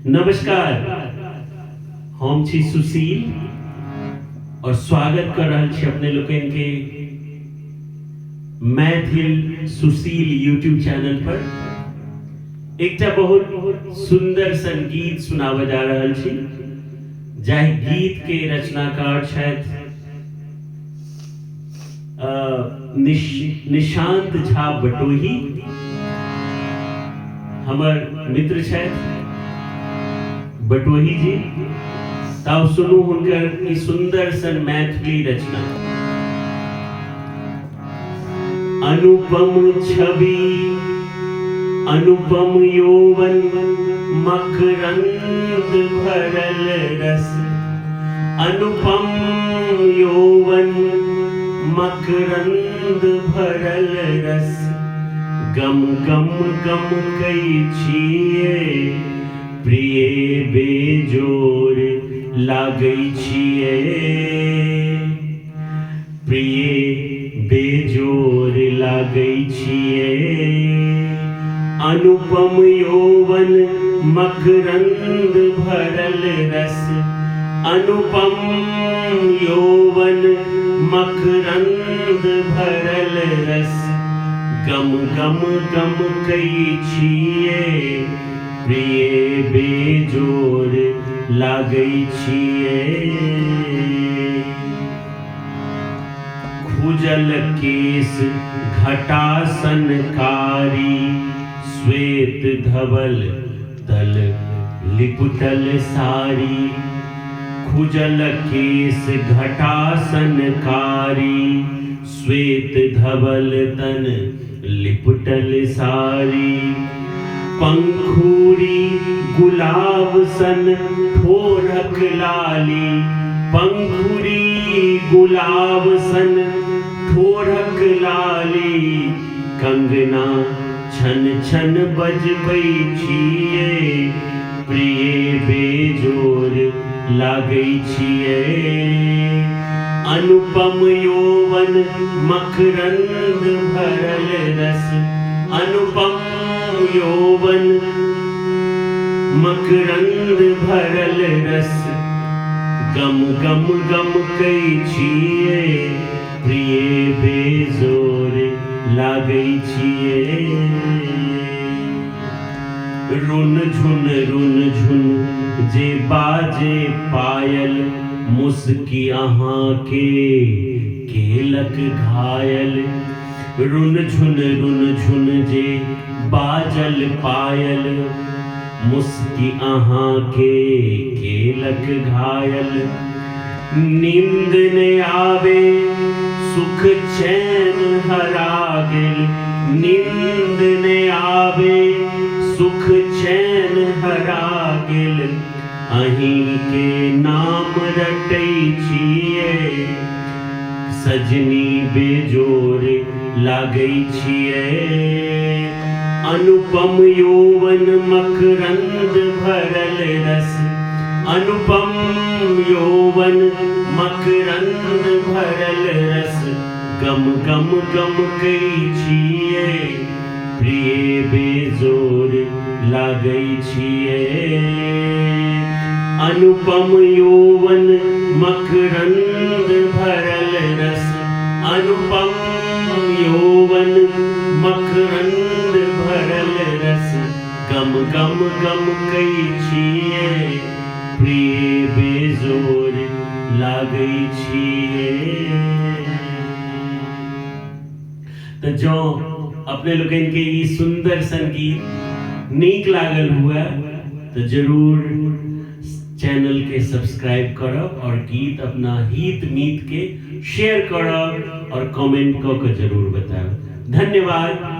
नमस्कार, हम छी सुशील और स्वागत कर रहल छी अपने लोगन के मैथिल सुशील यूट्यूब चैनल पर। एकटा बहुत सुंदर संगीत सुनावे जा रहल छी, जाहि गीत के रचनाकार छथि निशांत झा बटोही, हमर मित्र छथि बटोही जी। तब सुनू हुनकर ई सुंदर सन मैथिली रचना। अनुपम छवि अनुपम यौवन मकरंद भरल रस, अनुपम यौवन मकरंद भरल रस, गम गम गम कई छिए प्रिय बेजोर लागै छिए, प्रिय बेजोर लागै छिए। अनुपम यौवन मकरंद भरल रस, अनुपम यौवन मकरंद भरल रस, गम गम गम कई छिए प्रिय बेजोर लागै छिए। खुजल केस घटा सनकारी, श्वेत धवल तल लिपटल सारी, खुजल केस घटा सनकारी, श्वेत धवल तन लिपटल सारी, पंखुड़ी गुलाब सन ठोरक लाली, पंखुड़ी गुलाब सन ठोरक लाली, कंगना छन छन बजबै छिए प्रिय बेजोर लागै छिए। अनुपम यौवन मकरंद भरल रस, अनुपम यौवन मकरंद भरल रस, गम गम गम कई छिए प्रिय बेजोर लागै छिए। रुन झुन जे बाजे पायल, मुस्की अहाँ के केलक घायल। रुन झुन जे बाजल पायल, मुस्की अहाँ के केलक घायल। नींद ने आवे सुख चैन हरा गेल, नींद ने आवे सुख चैन हरा गेल, अहीं के नाम रटै छिए सजनी बेजोर लागै छिए। अनुपम यौवन मकरंद भरल रस, अनुपम यौवन मकरंद भरल रस, गम गम गम कई छिए प्रिय बेजोर लागै छिए। अनुपम यौवन मकरंद भरल रस, अनुपम यौवन मकरंद भरल रस, गम गम गम कई छिए प्रिय बेजोर लागै छिए। तो जो अपने लोगन के ये सुंदर संगीत नीक लागल हुआ तो जरूर चैनल के सब्सक्राइब करब और गीत अपना हित मीत के शेयर करब और कमेंट क के जरूर बताओ। धन्यवाद।